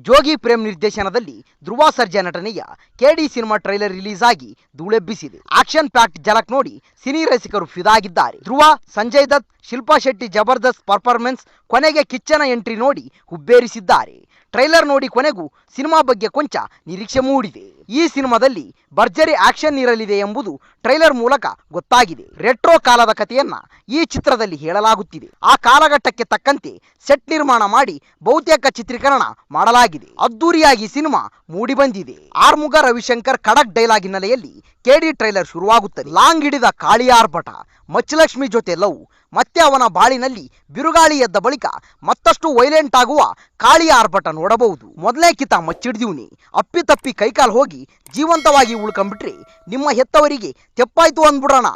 ಜೋಗಿ ಪ್ರೇಮ್ ನಿರ್ದೇಶನದಲ್ಲಿ ಧ್ರುವ ಸರ್ಜಾ ನಟನೆಯ ಕೆಡಿ cinema trailer release ಆಗಿ ಧೂಳೆಬ್ಬಿಸಿದೆ. ಆಕ್ಷನ್ ಪ್ಯಾಕ್ಡ್ ಝಲಕ್ ನೋಡಿ ಸಿನಿ ರಸಿಕರು ಫಿದಾಗಿದ್ದಾರೆ. ಧ್ರುವ, ಸಂಜಯ್ ದತ್, ಶಿಲ್ಪಾ ಶೆಟ್ಟಿ ಜಬರ್ದಸ್ತ್ ಪರ್ಫಾರ್ಮೆನ್ಸ್, ಕೊನೆಗೆ ಕಿಚ್ಚನ ಎಂಟ್ರಿ ನೋಡಿ ಹುಬ್ಬೇರಿಸಿದ್ದಾರೆ. ಟ್ರೈಲರ್ ನೋಡಿ ಕೊನೆಗೂ ಸಿನಿಮಾ ಬಗ್ಗೆ ಕೊಂಚ ನಿರೀಕ್ಷೆ ಮೂಡಿದೆ. ಈ ಸಿನಿಮಾದಲ್ಲಿ ಭರ್ಜರಿ ಆಕ್ಷನ್ ಇರಲಿದೆ ಎಂಬುದು ಟ್ರೈಲರ್ ಮೂಲಕ ಗೊತ್ತಾಗಿದೆ. ರೆಟ್ರೋ ಕಾಲದ ಕಥೆಯನ್ನ ಈ ಚಿತ್ರದಲ್ಲಿ ಹೇಳಲಾಗುತ್ತಿದೆ. ಆ ಕಾಲಘಟ್ಟಕ್ಕೆ ತಕ್ಕಂತೆ ಸೆಟ್ ನಿರ್ಮಾಣ ಮಾಡಿ ಬಹುತೇಕ ಚಿತ್ರೀಕರಣ ಮಾಡಲಾಗಿದೆ. ಅದ್ದೂರಿಯಾಗಿ ಸಿನಿಮಾ ಮೂಡಿ ಬಂದಿದೆ. ಆರ್ಮುಗ ರವಿಶಂಕರ್ ಖಡಕ್ ಡೈಲಾಗ್ ಹಿನ್ನೆಲೆಯಲ್ಲಿ ಕೆಡಿ ಟ್ರೈಲರ್ ಶುರುವಾಗುತ್ತದೆ. ಲಾಂಗ್ ಹಿಡಿದ ಕಾಳಿಯ ಆರ್ಭಟ, ಮಚ್ಚಲಕ್ಷ್ಮಿ ಜೊತೆ ಲವ್, ಮತ್ತೆ ಅವನ ಬಾಳಿನಲ್ಲಿ ಬಿರುಗಾಳಿ ಎದ್ದ ಬಳಿಕ ಮತ್ತಷ್ಟು ವೈಲೆಂಟ್ ಆಗುವ ಕಾಳಿಯ ಆರ್ಭಟ ನೋಡಬಹುದು. ಮೊದಲೇ ಕಿತ ಮಚ್ಚಿಡ್ದೀವ್ನಿ, ಅಪ್ಪಿತಪ್ಪಿ ಕೈಕಾಲು ಹೋಗಿ ಜೀವಂತವಾಗಿ ಉಳ್ಕೊಂಡ್ಬಿಟ್ರೆ ನಿಮ್ಮ ಹೆತ್ತವರಿಗೆ ತೆಪ್ಪಾಯ್ತು ಅಂದ್ಬಿಡೋಣ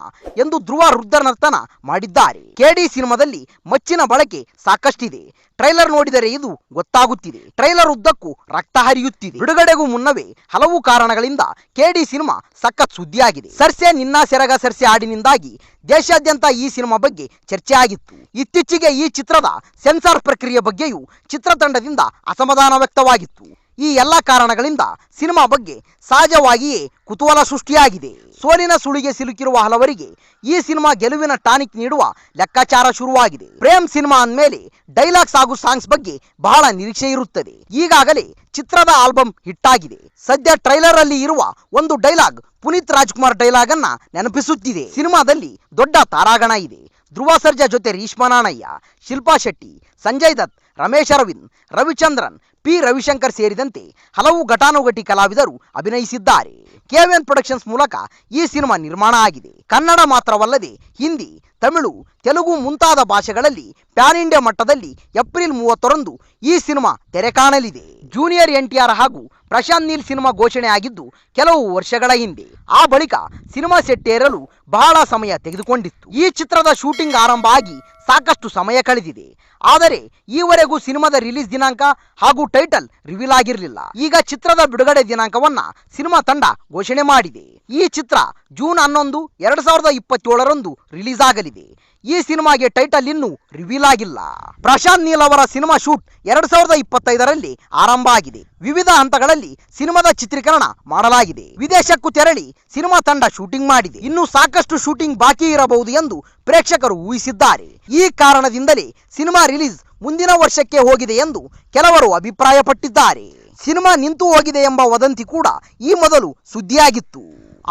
ಎಂದು ಧ್ರುವ ವೃದ್ಧನರ್ತನ ಮಾಡಿದ್ದಾರೆ. ಕೆಡಿ ಸಿನಿಮಾದಲ್ಲಿ ಮಚ್ಚಿನ ಬಳಕೆ ಸಾಕಷ್ಟಿದೆ. ಟ್ರೈಲರ್ ನೋಡಿದರೆ ಇದು ಗೊತ್ತಾಗುತ್ತಿದೆ. ಟ್ರೈಲರ್ ಉದ್ದಕ್ಕೂ ರಕ್ತ ಹರಿಯುತ್ತಿದೆ. ಬಿಡುಗಡೆಗೂ ಮುನ್ನವೇ ಹಲವು ಕಾರಣಗಳಿಂದ ಕೆಡಿ ಸಿನಿಮಾ ಸಖತ್ ಸುದ್ದಿಯಾಗಿದೆ. ಸರ್ಸೆ ನಿನ್ನ ಸೆರಗ ಸರ್ಸೆ ಹಾಡಿನಿಂದಾಗಿ ದೇಶಾದ್ಯಂತ ಈ ಸಿನಿಮಾ ಬಗ್ಗೆ ಚರ್ಚೆ ಆಗಿತ್ತು. ಇತ್ತೀಚೆಗೆ ಈ ಚಿತ್ರದ ಸೆನ್ಸಾರ್ ಪ್ರಕ್ರಿಯೆ ಬಗ್ಗೆಯೂ ಚಿತ್ರತಂಡದಿಂದ ಅಸಮಾಧಾನ ವ್ಯಕ್ತವಾಗಿತ್ತು. ಈ ಎಲ್ಲ ಕಾರಣಗಳಿಂದ ಸಿನಿಮಾ ಬಗ್ಗೆ ಸಹಜವಾಗಿಯೇ ಕುತೂಹಲ ಸೃಷ್ಟಿಯಾಗಿದೆ. ಸೋಲಿನ ಸುಳಿಗೆ ಸಿಲುಕಿರುವ ಹಲವರಿಗೆ ಈ ಸಿನಿಮಾ ಗೆಲುವಿನ ಟಾನಿಕ್ ನೀಡುವ ಲೆಕ್ಕಾಚಾರ ಶುರುವಾಗಿದೆ. ಪ್ರೇಮ್ ಸಿನಿಮಾ ಅಂದಮೇಲೆ ಡೈಲಾಗ್ಸ್ ಹಾಗೂ ಸಾಂಗ್ಸ್ ಬಗ್ಗೆ ಬಹಳ ನಿರೀಕ್ಷೆ ಇರುತ್ತದೆ. ಈಗಾಗಲೇ ಚಿತ್ರದ ಆಲ್ಬಮ್ ಹಿಟ್ ಆಗಿದೆ. ಸದ್ಯ ಟ್ರೈಲರ್ ಅಲ್ಲಿ ಇರುವ ಒಂದು ಡೈಲಾಗ್ ಪುನೀತ್ ರಾಜ್ಕುಮಾರ್ ಡೈಲಾಗ್ ಅನ್ನ ನೆನಪಿಸುತ್ತಿದೆ. ಸಿನಿಮಾದಲ್ಲಿ ದೊಡ್ಡ ತಾರಾಗಣ ಇದೆ. ಧ್ರುವ ಸರ್ಜಾ ಜೊತೆ ರೇಷ್ಮಾ ನಾಣಯ್ಯ, ಶಿಲ್ಪಾ ಶೆಟ್ಟಿ, ಸಂಜಯ್ ದತ್, ರಮೇಶ್ ಅರವಿಂದ್, ರವಿಚಂದ್ರನ್, ಪಿ ರವಿಶಂಕರ್ ಸೇರಿದಂತೆ ಹಲವು ಘಟಾನುಘಟಿ ಕಲಾವಿದರು ಅಭಿನಯಿಸಿದ್ದಾರೆ. ಕೆವಿಎನ್ ಪ್ರೊಡಕ್ಷನ್ಸ್ ಮೂಲಕ ಈ ಸಿನಿಮಾ ನಿರ್ಮಾಣ ಆಗಿದೆ. ಕನ್ನಡ ಮಾತ್ರವಲ್ಲದೆ ಹಿಂದಿ, ತಮಿಳು, ತೆಲುಗು ಮುಂತಾದ ಭಾಷೆಗಳಲ್ಲಿ ಪ್ಯಾನ್ ಇಂಡಿಯಾ ಮಟ್ಟದಲ್ಲಿ ಏಪ್ರಿಲ್ 30ರಂದು ಈ ಸಿನಿಮಾ ತೆರೆ ಕಾಣಲಿದೆ. ಜೂನಿಯರ್ ಎನ್ಟಿಆರ್ ಹಾಗೂ ಪ್ರಶಾಂತ್ ನೀಲ್ ಸಿನಿಮಾ ಘೋಷಣೆ ಆಗಿದ್ದು ಕೆಲವು ವರ್ಷಗಳ ಹಿಂದೆ. ಆ ಬಳಿಕ ಸಿನಿಮಾ ಸೆಟ್ ಏರಲು ಬಹಳ ಸಮಯ ತೆಗೆದುಕೊಂಡಿತ್ತು. ಈ ಚಿತ್ರದ ಶೂಟಿಂಗ್ ಆರಂಭ ಆಗಿ ಸಾಕಷ್ಟು ಸಮಯ ಕಳೆದಿದೆ. ಆದರೆ ಈವರೆಗೂ ಸಿನಿಮಾದ ರಿಲೀಸ್ ದಿನಾಂಕ ಹಾಗೂ ಟೈಟಲ್ ರಿವೀಲ್ ಆಗಿರಲಿಲ್ಲ. ಈಗ ಚಿತ್ರದ ಬಿಡುಗಡೆ ದಿನಾಂಕವನ್ನ ಸಿನಿಮಾ ತಂಡ ಘೋಷಣೆ ಮಾಡಿದೆ. ಈ ಚಿತ್ರ ಜೂನ್ 11, 2027ರಂದು ರಿಲೀಸ್ ಆಗಲಿದೆ. ಈ ಸಿನಿಮಾಗೆ ಟೈಟಲ್ ಇನ್ನೂ ರಿವೀಲ್ ಆಗಿಲ್ಲ. ಪ್ರಶಾಂತ್ ನೀಲ್ ಅವರ ಸಿನಿಮಾ ಶೂಟ್ 2025ರಲ್ಲಿ ಆರಂಭ ಆಗಿದೆ. ವಿವಿಧ ಹಂತಗಳಲ್ಲಿ ಸಿನಿಮಾದ ಚಿತ್ರೀಕರಣ ಮಾಡಲಾಗಿದೆ. ವಿದೇಶಕ್ಕೂ ತೆರಳಿ ಸಿನಿಮಾ ತಂಡ ಶೂಟಿಂಗ್ ಮಾಡಿದೆ. ಇನ್ನು ಸಾಕಷ್ಟು ಶೂಟಿಂಗ್ ಬಾಕಿ ಇರಬಹುದು ಎಂದು ಪ್ರೇಕ್ಷಕರು ಊಹಿಸಿದ್ದಾರೆ. ಈ ಕಾರಣದಿಂದಲೇ ಸಿನಿಮಾ ರಿಲೀಸ್ ಮುಂದಿನ ವರ್ಷಕ್ಕೆ ಹೋಗಿದೆ ಎಂದು ಕೆಲವರು ಅಭಿಪ್ರಾಯಪಟ್ಟಿದ್ದಾರೆ. ಸಿನಿಮಾ ನಿಂತು ಹೋಗಿದೆ ಎಂಬ ವದಂತಿ ಕೂಡ ಈ ಮೊದಲು ಸುದ್ದಿಯಾಗಿತ್ತು.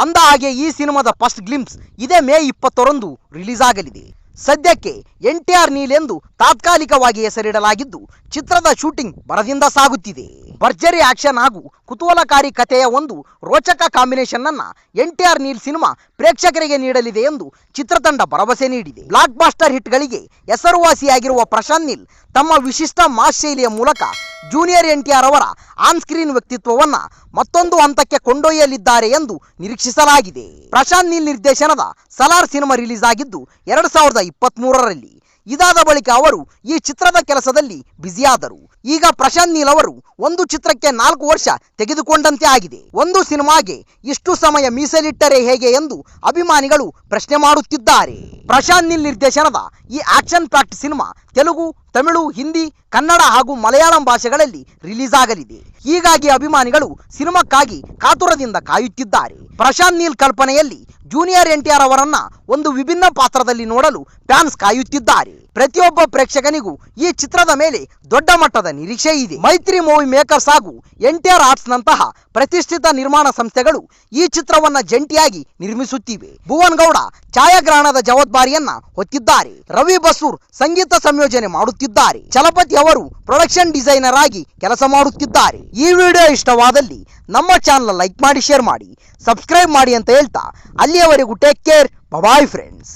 ಅಂದ ಹಾಗೆ ಈ ಸಿನಿಮಾದ ಫಸ್ಟ್ ಗ್ಲಿಂಪ್ಸ್ ಇದೇ ಮೇ 20ರಂದು ರಿಲೀಸ್ ಆಗಲಿದೆ. ಸದ್ಯಕ್ಕೆ ಎನ್ಟಿಆರ್ ನೀಲ್ ಎಂದು ತಾತ್ಕಾಲಿಕವಾಗಿ ಹೆಸರಿಡಲಾಗಿದ್ದು ಚಿತ್ರದ ಶೂಟಿಂಗ್ ಭರದಿಂದ ಸಾಗುತ್ತಿದೆ. ಭರ್ಜರಿ ಆಕ್ಷನ್ ಹಾಗೂ ಕುತೂಹಲಕಾರಿ ಕಥೆಯ ಒಂದು ರೋಚಕ ಕಾಂಬಿನೇಷನ್ ಅನ್ನ ಎನ್ಟಿಆರ್ ನೀಲ್ ಸಿನಿಮಾ ಪ್ರೇಕ್ಷಕರಿಗೆ ನೀಡಲಿದೆ ಎಂದು ಚಿತ್ರತಂಡ ಭರವಸೆ ನೀಡಿದೆ. ಬ್ಲಾಕ್ ಬಾಸ್ಟರ್ ಹಿಟ್ಗಳಿಗೆ ಹೆಸರುವಾಸಿಯಾಗಿರುವ ಪ್ರಶಾಂತ್ ನೀಲ್ ತಮ್ಮ ವಿಶಿಷ್ಟ ಮಾಸ್ ಶೈಲಿಯ ಮೂಲಕ ಜೂನಿಯರ್ ಎನ್ಟಿಆರ್ ಅವರ ಆನ್ ಸ್ಕ್ರೀನ್ ವ್ಯಕ್ತಿತ್ವವನ್ನ ಮತ್ತೊಂದು ಹಂತಕ್ಕೆ ಕೊಂಡೊಯ್ಯಲಿದ್ದಾರೆ ಎಂದು ನಿರೀಕ್ಷಿಸಲಾಗಿದೆ. ಪ್ರಶಾಂತ್ ನೀಲ್ ನಿರ್ದೇಶನದ ಸಲಾರ್ ಸಿನಿಮಾ ರಿಲೀಸ್ ಆಗಿದ್ದು 2023ರಲ್ಲಿ. ಇದಾದ ಬಳಿಕ ಅವರು ಈ ಚಿತ್ರದ ಕೆಲಸದಲ್ಲಿ ಬ್ಯುಸಿಯಾದರು. ಈಗ ಪ್ರಶಾಂತ್ ನೀಲ್ ಅವರು ಒಂದು ಚಿತ್ರಕ್ಕೆ 4 ವರ್ಷ ತೆಗೆದುಕೊಂಡಂತೆ ಆಗಿದೆ. ಒಂದು ಸಿನಿಮಾಗೆ ಇಷ್ಟು ಸಮಯ ಮೀಸಲಿಟ್ಟರೆ ಹೇಗೆ ಎಂದು ಅಭಿಮಾನಿಗಳು ಪ್ರಶ್ನೆ ಮಾಡುತ್ತಿದ್ದಾರೆ. ಪ್ರಶಾಂತ್ ನೀಲ್ ನಿರ್ದೇಶನದ ಈ action packed cinema Telugu, Tamil, Hindi, Kannada ಹಾಗೂ ಮಲಯಾಳಂ ಭಾಷೆಗಳಲ್ಲಿ ರಿಲೀಸ್ ಆಗಲಿದೆ. ಹೀಗಾಗಿ ಅಭಿಮಾನಿಗಳು ಸಿನಿಮಾಕ್ಕಾಗಿ ಕಾತುರದಿಂದ ಕಾಯುತ್ತಿದ್ದಾರೆ. ಪ್ರಶಾಂತ್ ನೀಲ್ ಕಲ್ಪನೆಯಲ್ಲಿ ಜೂನಿಯರ್ ಎನ್ಟಿಆರ್ ಅವರನ್ನ ಒಂದು ವಿಭಿನ್ನ ಪಾತ್ರದಲ್ಲಿ ನೋಡಲು ಫ್ಯಾನ್ಸ್ ಕಾಯುತ್ತಿದ್ದಾರೆ. ಪ್ರತಿಯೊಬ್ಬ ಪ್ರೇಕ್ಷಕನಿಗೂ ಈ ಚಿತ್ರದ ಮೇಲೆ ದೊಡ್ಡ ಮಟ್ಟದ ನಿರೀಕ್ಷೆ ಇದೆ. ಮೈತ್ರಿ ಮೂವಿ ಮೇಕರ್ಸ್ ಹಾಗೂ ಎನ್ಟಿಆರ್ ಆರ್ಟ್ಸ್ ನಂತಹ ಪ್ರತಿಷ್ಠಿತ ನಿರ್ಮಾಣ ಸಂಸ್ಥೆಗಳು ಈ ಚಿತ್ರವನ್ನ ಜಂಟಿಯಾಗಿ ನಿರ್ಮಿಸುತ್ತಿವೆ. ಭುವನ್ ಗೌಡ ಛಾಯಾಗ್ರಹಣದ ಜವಾಬ್ದಾರಿಯನ್ನ ಹೊತ್ತಿದ್ದಾರೆ. ರವಿ ಬಸೂರ್ ಸಂಗೀತ ಸಂಯೋಜನೆ ಮಾಡುತ್ತಿದ್ದಾರೆ. ಚಲಪತಿ ಅವರು ಪ್ರೊಡಕ್ಷನ್ ಡಿಸೈನರ್ ಆಗಿ ಕೆಲಸ ಮಾಡುತ್ತಿದ್ದಾರೆ. ಈ ವಿಡಿಯೋ ಇಷ್ಟವಾದಲ್ಲಿ ನಮ್ಮ ಚಾನಲ್ ಲೈಕ್ ಮಾಡಿ, ಶೇರ್ ಮಾಡಿ, ಸಬ್ಸ್ಕ್ರೈಬ್ ಮಾಡಿ ಅಂತ ಹೇಳ್ತಾ ಅಲ್ಲಿಯವರೆಗೂ ಟೇಕ್ ಕೇರ್. Bye friends.